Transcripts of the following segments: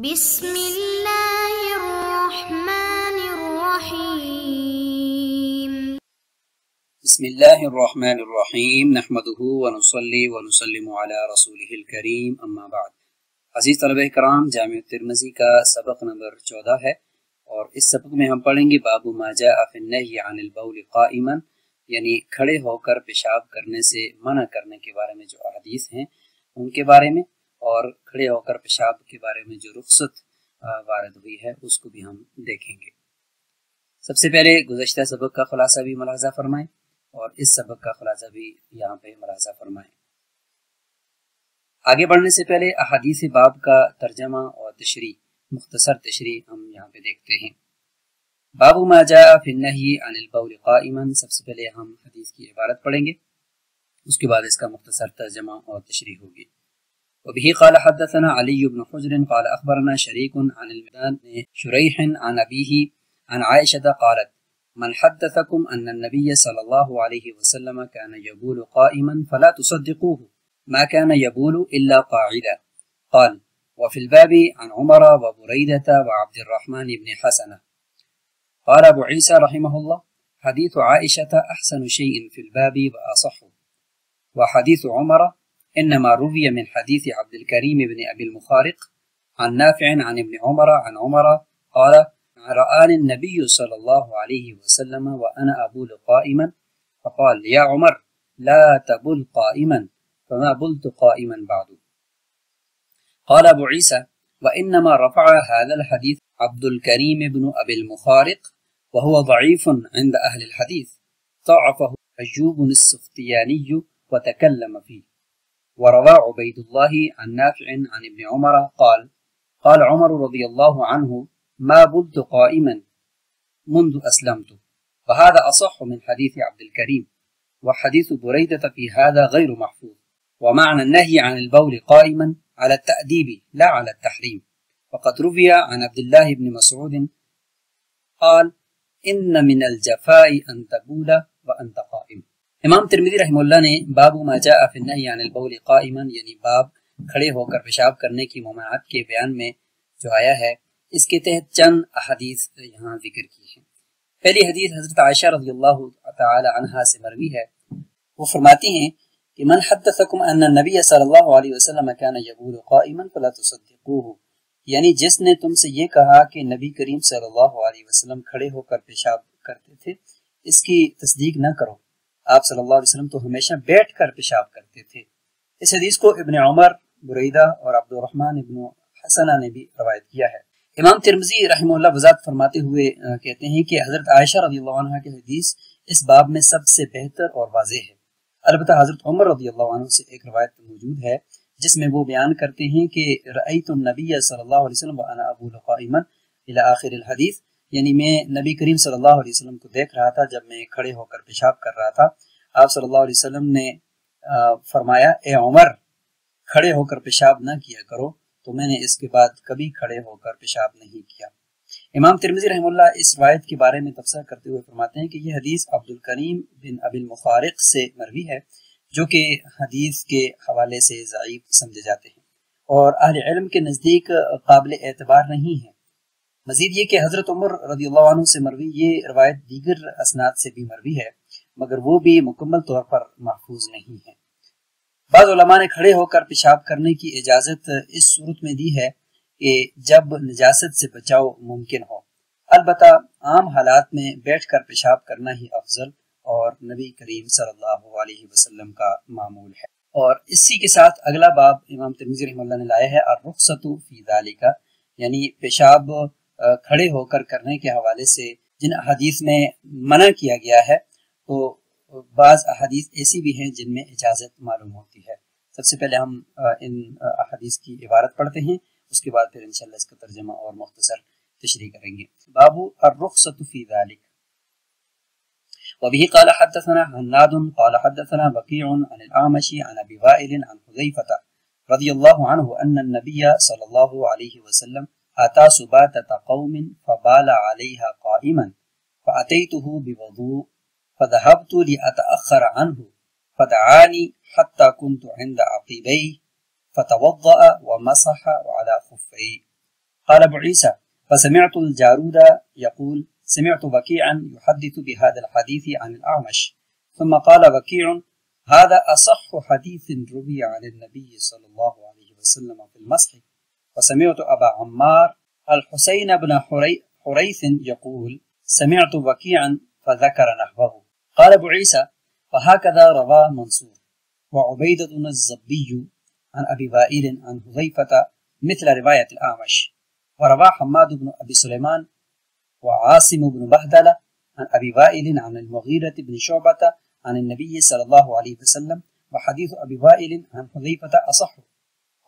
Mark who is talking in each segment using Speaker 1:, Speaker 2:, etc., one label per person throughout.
Speaker 1: بسم اللہ الرحمن الرحیم
Speaker 2: بسم اللہ الرحمن الرحیم نحمده ونصلی ونسلم علی رسولہ الکریم اما بعد۔ عزیز طلبہ کرام، جامع ترمذی کا سبق نمبر 14 ہے اور اس سبق میں ہم پڑھیں گے باب ما جاء فی النہی عن البول قائما، یعنی کھڑے ہو کر پیشاب کرنے سے منع کرنے کے بارے میں جو احادیث ہیں ان کے بارے میں، اور کھڑے ہو کر پیشاب کے بارے میں جو رخصت وارد ہوئی ہے اس کو بھی ہم دیکھیں گے۔ سب سے پہلے گزشتہ سبق کا خلاصہ بھی ملاحظہ فرمائیں اور اس سبق کا خلاصہ بھی یہاں پہ ملاحظہ فرمائیں۔ آگے بڑھنے سے پہلے احادیث باب کا ترجمہ اور تشریح، مختصر تشریح ہم یہاں پہ دیکھتے ہیں۔ باب ما جاء فی النہی عن البول قائما، سب سے پہلے ہم حدیث کی عبارت پڑھیں گے، اس کے بعد اس کا مختصر ترجمہ اور تشریح ہوگی۔ وبه قال حدثنا علي بن حجر قال أخبرنا شريك عن المدان شريح عن أبيه عن عائشة قالت: من حدثكم أن النبي صلى الله عليه وسلم كان يبول قائما فلا تصدقوه، ما كان يبول إلا قاعدا. قال: وفي الباب عن عمر وبريدة وعبد الرحمن بن حسنة. قال أبو عيسى رحمه الله: حديث عائشة أحسن شيء في الباب وأصحه، وحديث عمر إنما روي من حديث عبد الكريم بن أبي المخارق عن نافع عن ابن عمر عن عمر قال: رآني النبي صلى الله عليه وسلم وأنا أبول قائما فقال: يا عمر لا تبل قائما، فما بلت قائما بعد. قال أبو عيسى: وإنما رفع هذا الحديث عبد الكريم بن أبي المخارق وهو ضعيف عند أهل الحديث، ضعفه أيوب السختياني وتكلم فيه. وروى عبيد الله عن نافع عن ابن عمر قال: قال عمر رضي الله عنه: ما بلت قائما منذ أسلمت. وهذا أصح من حديث عبد الكريم، وحديث بريدة في هذا غير محفوظ. ومعنى النهي عن البول قائما على التأديب لا على التحريم، وقد روي عن عبد الله بن مسعود قال: إن من الجفاء أن تبول وأنت قائم. امام ترمذی رحمہ اللہ نے باب ما جاء فی النہی عن البول قائما، یعنی باب کھڑے ہو کر پیشاب کرنے کی ممانعت کے بیان میں جو آیا ہے، اس کے تحت چند احادیث یہاں ذکر کی ہیں۔ پہلی حدیث حضرت عائشہ رضی اللہ تعالی عنہا سے مروی ہے، وہ فرماتی ہیں کہ من حدثکم ان النبی صلی اللہ علیہ وسلم کان یبول قائما فلا تصدقوه، یعنی جس نے تم سے یہ کہا کہ نبی کریم صلی اللہ علیہ وسلم کھڑے ہو کر پیشاب کرتے تھے، اس کی تصدیق نہ کرو، آپ صلی اللہ علیہ وسلم تو ہمیشہ بیٹھ کر پیشاب کرتے تھے۔ اس حدیث کو ابن عمر، بریدہ اور عبد الرحمن ابن حسنہ نے بھی روایت کیا ہے۔ امام ترمذی رحمہ اللہ وضاحت فرماتے ہوئے کہتے ہیں کہ حضرت عائشہ رضی اللہ عنہ کی حدیث اس باب میں سب سے بہتر اور واضح ہے۔ البتہ حضرت عمر رضی اللہ عنہ سے ایک روایت موجود ہے جس میں وہ بیان کرتے ہیں کہ رأیت النبی صلی اللہ علیہ وسلم وانا ابول قائما الی آخر الحدیث، یعنی میں نبی کریم صلی اللہ علیہ وسلم کو دیکھ رہا تھا جب میں کھڑے ہو کر پیشاب کر رہا تھا۔ آپ صلی اللہ علیہ وسلم نے فرمایا: اے عمر، کھڑے ہو کر پیشاب نہ کیا کرو، تو میں نے اس کے بعد کبھی کھڑے ہو کر پیشاب نہیں کیا۔ امام ترمذی رحمہ اللہ اس روایت کے بارے میں تبصرہ کرتے ہوئے فرماتے ہیں کہ یہ حدیث عبد الکریم بن ابی المخارق سے مروی ہے، جو کہ حدیث کے حوالے سے ضعیف سمجھے جاتے ہیں اور اہل علم کے نزدیک قابل اعتبار نہیں ہیں۔ مزید یہ کہ حضرت عمر رضی اللہ عنہ سے مروی یہ روایت دیگر اسناد سے بھی مروی ہے، مگر وہ بھی مکمل طور پر محفوظ نہیں ہے۔ بعض علماء نے کھڑے ہو کر پیشاب کرنے کی اجازت اس صورت میں دی ہے کہ جب نجاست سے بچاؤ ممکن ہو، البتہ عام حالات میں بیٹھ کر پیشاب کرنا ہی افضل اور نبی کریم صلی اللہ علیہ وسلم کا معمول ہے۔ اور اسی کے ساتھ اگلا باب امام ترمذی رحمہ اللہ نے لایا ہے الرخصۃ فی ذالک، یعنی پیشاب کھڑے ہو کر کرنے کے حوالے سے جن احادیث میں منع کیا گیا ہے، تو بعض احادیث ایسی بھی ہیں جن میں اجازت معلوم ہوتی ہے۔ سب سے پہلے ہم ان احادیث کی عبارت پڑھتے ہیں، اس کے بعد پھر انشاءاللہ اس کا ترجمہ اور مختصر تشریح کریں گے۔ باب الرخصۃ فی ذالک۔ وبه قال حدثنا حناد قال حدثنا بقيع عن الأعمش عن أبي وائل عن حذيفة رضي الله عنه أن النبي صلى الله عليه وسلم أتى سباتة قوم فبال عليها قائما فأتيته بوضوء فذهبت لأتأخر عنه فدعاني حتى كنت عند عقبيه فتوضأ ومسح على خفيه قال ابو عيسى فسمعت الجارود يقول سمعت وكيعا يحدث بهذا الحديث عن الأعمش ثم قال وكيع هذا أصح حديث روي عن النبي صلى الله عليه وسلم في المسح. وسمعت أبا عمار الحسين بن حريث يقول سمعت وكيعا فذكر نحوه. قال ابو عيسى فهكذا روى منصور وعبيدة الزبي عن أبي وائل عن حذيفة مثل رواية الأعمش. وروى حماد بن أبي سليمان وعاصم بن بهدلة عن أبي وائل عن المغيرة بن شعبة عن النبي صلى الله عليه وسلم. وحديث أبي وائل عن حذيفة أصح.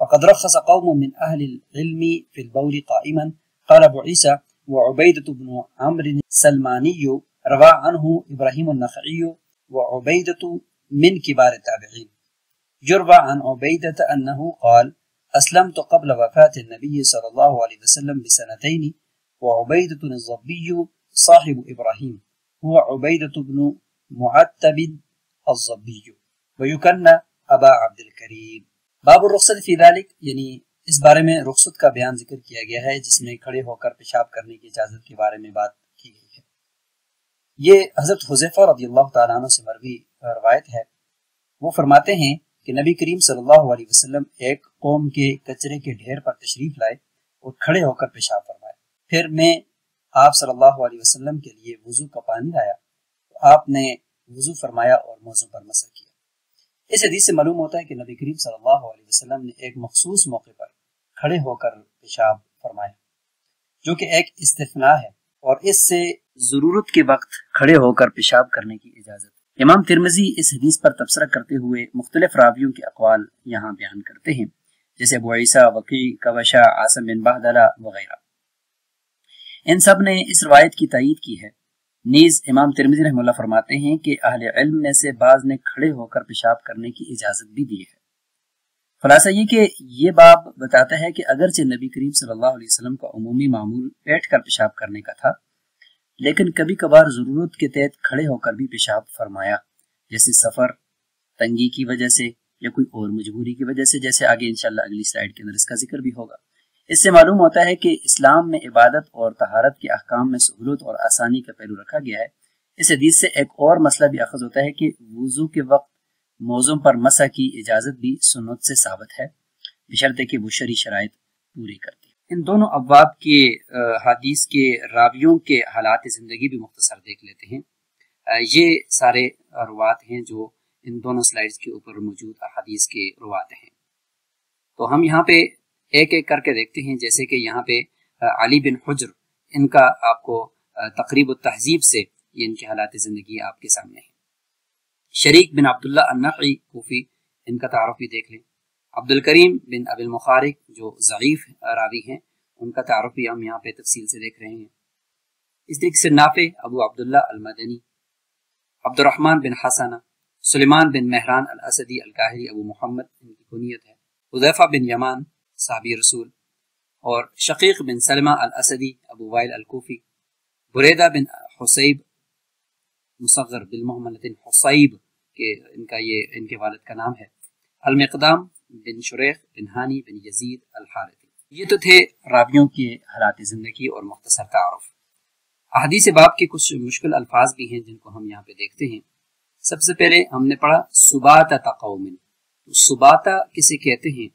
Speaker 2: وقد رخص قوم من أهل العلم في البول قائما. قال أبو عيسى وعبيدة بن عمرو السلماني روى عنه إبراهيم النخعي وعبيدة من كبار التابعين. يروى عن عبيدة أنه قال أسلمت قبل وفاة النبي صلى الله عليه وسلم بسنتين. وعبيدة الزبي صاحب إبراهيم هو عبيدة بن معتب الزبي ويكنى أبا عبد الكريم. باب الرخصت فی ذلك یعنی اس بارے میں رخصت کا بیان ذکر کیا گیا ہے جس میں کھڑے ہو کر پیشاب کرنے کی اجازت کے بارے میں بات کی گئی ہے۔ یہ حضرت حذیفہ رضی اللہ تعالیٰ عنہ سے مروی روایت ہے۔ وہ فرماتے ہیں کہ نبی کریم صلی اللہ علیہ وسلم ایک قوم کے کچرے کے ڈھیر پر تشریف لائے اور کھڑے ہو کر پیشاب فرمائے۔ پھر میں آپ صلی اللہ علیہ وسلم کے لیے وضو کا پانی لایا تو آپ نے وضو فرمایا اور موضوع پر مسح کیا۔ اس حدیث سے معلوم ہوتا ہے کہ نبی کریم صلی اللہ علیہ وسلم نے ایک مخصوص موقع پر کھڑے ہو کر پیشاب فرمایا جو کہ ایک استثناء ہے اور اس سے ضرورت کے وقت کھڑے ہو کر پیشاب کرنے کی اجازت۔ امام ترمذی اس حدیث پر تبصرہ کرتے ہوئے مختلف راویوں کے اقوال یہاں بیان کرتے ہیں جیسے ابو عیسیٰ، وکیع، کبشہ، عاصم بن بہدلہ وغیرہ۔ ان سب نے اس روایت کی تائید کی ہے۔ نیز امام ترمذی رحمہ اللہ فرماتے ہیں کہ اہل علم میں سے بعض نے کھڑے ہو کر پیشاب کرنے کی اجازت بھی دی ہے۔ خلاصہ یہ کہ یہ باب بتاتا ہے کہ اگرچہ نبی کریم صلی اللہ علیہ وسلم کا عمومی معمول بیٹھ کر پیشاب کرنے کا تھا لیکن کبھی کبھار ضرورت کے تحت کھڑے ہو کر بھی پیشاب فرمایا، جیسے سفر، تنگی کی وجہ سے یا کوئی اور مجبوری کی وجہ سے، جیسے آگے انشاءاللہ اگلی سلائیڈ کے اندر اس کا ذکر بھی ہوگا۔ اس سے معلوم ہوتا ہے کہ اسلام میں عبادت اور طہارت کے احکام میں سہولت اور آسانی کا پہلو رکھا گیا ہے۔ اس حدیث سے ایک اور مسئلہ بھی اخذ ہوتا ہے کہ وضو کے وقت موضوع پر مسح کی اجازت بھی سنت سے ثابت ہے بشرطے کہ وہ شرعی شرائط پوری کرتی۔ ان دونوں ابواب کے حدیث کے راویوں کے حالات زندگی بھی مختصر دیکھ لیتے ہیں۔ یہ سارے روات ہیں جو ان دونوں سلائیڈز کے اوپر موجود احادیث کے روات ہیں۔ تو ہم یہاں پہ ایک ایک کر کے دیکھتے ہیں، جیسے کہ یہاں پہ علی بن حجر، ان کا آپ کو تقریب التہذیب سے یہ ان کے حالات زندگی آپ کے سامنے ہیں۔ شریک بن عبداللہ النخعی کوفی، ان کا تعارف بھی دیکھ لیں۔ عبد الکریم بن ابی المخارق جو ضعیف راوی ہیں، ان کا تعارف بھی ہم یہاں پہ تفصیل سے دیکھ رہے ہیں۔ اس طریقے سے نافع ابو عبداللہ المدنی، عبد الرحمن بن حسنہ، سلیمان بن مہران الاسدی الکاہلی ابو محمد ان کی کنیت ہے، حذیفہ بن یمان صحابی رسول، اور شقیق بن سلمہ الاسدی ابو وائل الکوفی، بریدہ بن حصیب مصغر بالمحملۃ حصیب کہ ان کے والد کا نام ہے، المقدام بن شریح بن ہانی بن یزید الحارثی۔ یہ تو تھے راویوں کے حالات زندگی اور مختصر تعارف۔ احادیث باب کے کچھ مشکل الفاظ بھی ہیں جن کو ہم یہاں پہ دیکھتے ہیں۔ سب سے پہلے ہم نے پڑھا سباتۃ قوم، سباتہ کسے کہتے ہیں؟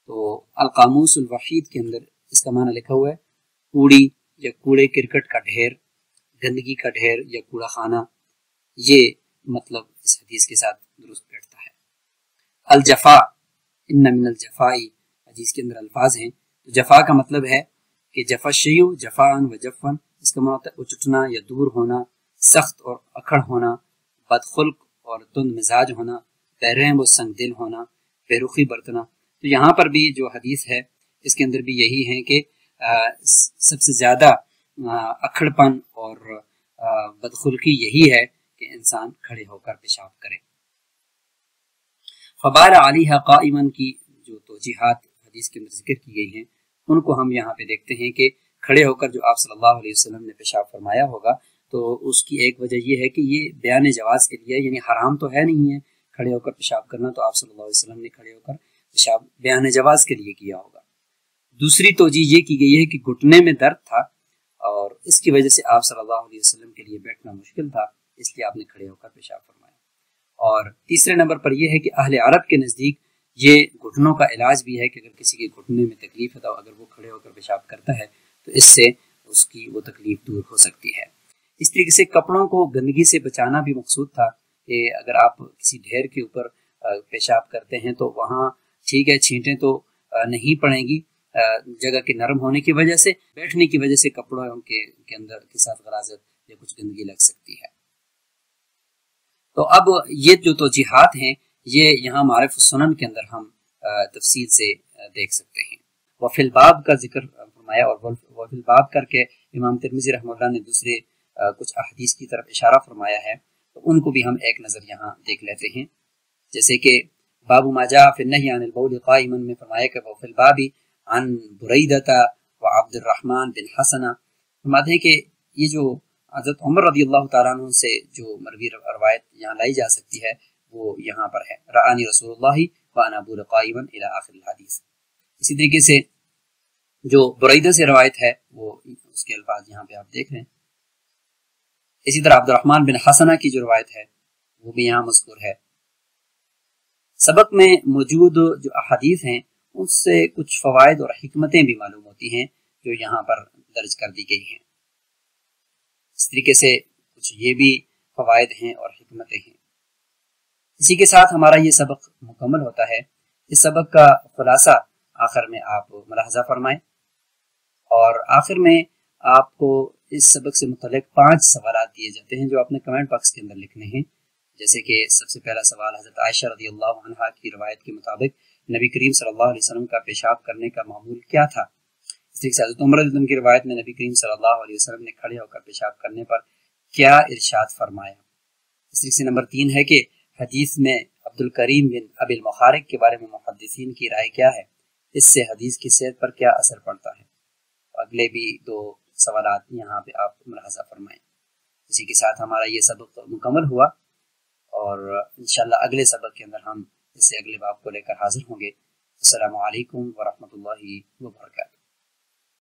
Speaker 2: تو القاموس الوحید کے اندر اس کا معنی لکھا ہوا ہے کوڑی یا کوڑے کرکٹ کا ڈھیر، گندگی کا ڈھیر یا کوڑا خانہ، یہ مطلب اس حدیث کے ساتھ درست بیٹھتا ہے۔ الجفا، ان من الجفائی، حدیث کے اندر الفاظ ہیں۔ تو جفا کا مطلب ہے کہ جفا شیو جفان و جفن، اس کا معنی ہوتا ہے اچٹنا یا دور ہونا، سخت اور اکھڑ ہونا، بدخلق اور تند مزاج ہونا، بےرحم و سنگ دل ہونا، بے رخی برتنا۔ تو یہاں پر بھی جو حدیث ہے اس کے اندر بھی یہی ہے کہ سب سے زیادہ اکھڑ پن اور بدخلقی یہی ہے کہ انسان کھڑے ہو کر پیشاب کرے۔ فبال علیہ قائما کی جو توجیحات حدیث کے اندر ذکر کی گئی ہیں ان کو ہم یہاں پہ دیکھتے ہیں کہ کھڑے ہو کر جو آپ صلی اللہ علیہ وسلم نے پیشاب فرمایا ہوگا تو اس کی ایک وجہ یہ ہے کہ یہ بیان جواز کے لیے، یعنی حرام تو ہے نہیں ہے کھڑے ہو کر پیشاب کرنا، تو آپ صلی اللہ علیہ وسلم نے کھڑے ہو کر پیشاب بیان جواز کے لیے کیا ہوگا۔ دوسری توجیہ یہ کی گئی ہے کہ گھٹنے میں درد تھا اور اس کی وجہ سے آپ صلی اللہ علیہ وسلم کے لیے بیٹھنا مشکل تھا، اس لیے آپ نے کھڑے ہو کر پیشاب فرمایا۔ اور تیسرے نمبر پر یہ ہے کہ اہل عرب کے نزدیک یہ گھٹنوں کا علاج بھی ہے کہ اگر کسی کے گھٹنے میں تکلیف ہے تو اگر وہ کھڑے ہو کر پیشاب کرتا ہے تو اس سے اس کی وہ تکلیف دور ہو سکتی ہے۔ اس طریقے سے کپڑوں کو گندگی سے بچانا بھی مقصود تھا کہ اگر آپ کسی ڈھیر کے اوپر پیشاب کرتے ہیں تو وہاں ٹھیک ہے چھینٹیں تو نہیں پڑیں گی جگہ کے نرم ہونے کی وجہ سے، بیٹھنے کی وجہ سے کپڑوں کے اندر کے ساتھ غلاظت یا کچھ گندگی لگ سکتی ہے۔ تو اب یہ جو توجیحات ہیں یہ یہاں معارف السنن کے اندر ہم تفصیل سے دیکھ سکتے ہیں۔ وفی الباب کا ذکر فرمایا، اور وفی الباب کر کے امام ترمذی رحمہ اللہ نے دوسرے کچھ احادیث کی طرف اشارہ فرمایا ہے، تو ان کو بھی ہم ایک نظر یہاں دیکھ لیتے ہیں۔ جیسے کہ باب ما جاء فی النہی عن البول قائما میں فرمایا کہ وفی الباب عن بریدۃ وعبد الرحمن بن حسنہ، فرماتے ہیں کہ یہ جو حضرت عمر رضی اللہ تعالیٰ عنہ سے جو مروی روایت یہاں لائی جا سکتی ہے وہ یہاں پر ہے، رآنی رسول اللہ وانا ابول قائما الی آخر الحدیث۔ اسی طریقے سے جو بریدہ سے روایت ہے وہ اس کے الفاظ یہاں پہ آپ دیکھ رہے ہیں۔ اسی طرح عبد الرحمن بن حسنہ کی جو روایت ہے وہ بھی یہاں مذکور ہے۔ سبق میں موجود جو احادیث ہیں اس سے کچھ فوائد اور حکمتیں بھی معلوم ہوتی ہیں جو یہاں پر درج کر دی گئی ہیں۔ اس طریقے سے کچھ یہ بھی فوائد ہیں اور حکمتیں ہیں۔ اسی کے ساتھ ہمارا یہ سبق مکمل ہوتا ہے۔ اس سبق کا خلاصہ آخر میں آپ ملاحظہ فرمائیں، اور آخر میں آپ کو اس سبق سے متعلق 5 سوالات دیے جاتے ہیں جو آپ نے کمنٹ باکس کے اندر لکھنے ہیں۔ جیسے کہ سب سے پہلا سوال حضرت عائشہ رضی اللہ عنہا کی روایت کے مطابق نبی کریم صلی اللہ علیہ وسلم کا پیشاب کرنے کا معمول کیا تھا؟ اس طریقے سے حضرت عمر رضی اللہ عنہ کی روایت میں نبی کریم صلی اللہ علیہ وسلم نے کھڑے ہو کر پیشاب کرنے پر کیا ارشاد فرمایا؟ اس طریقے سے نمبر 3 ہے کہ حدیث میں عبد الکریم بن ابی المخارق کے بارے میں محدثین کی رائے کیا ہے؟ اس سے حدیث کی صحت پر کیا اثر پڑتا ہے؟ اگلے بھی 2 سوالات یہاں پہ آپ ملاحظہ فرمائیں۔ اسی کے ساتھ ہمارا یہ سبق مکمل ہوا، اور انشاءاللہ اگلے سبق کے اندر ہم اس سے اگلے باب کو لے کر حاضر ہوں گے۔ السلام علیکم ورحمۃ اللہ وبرکاتہ۔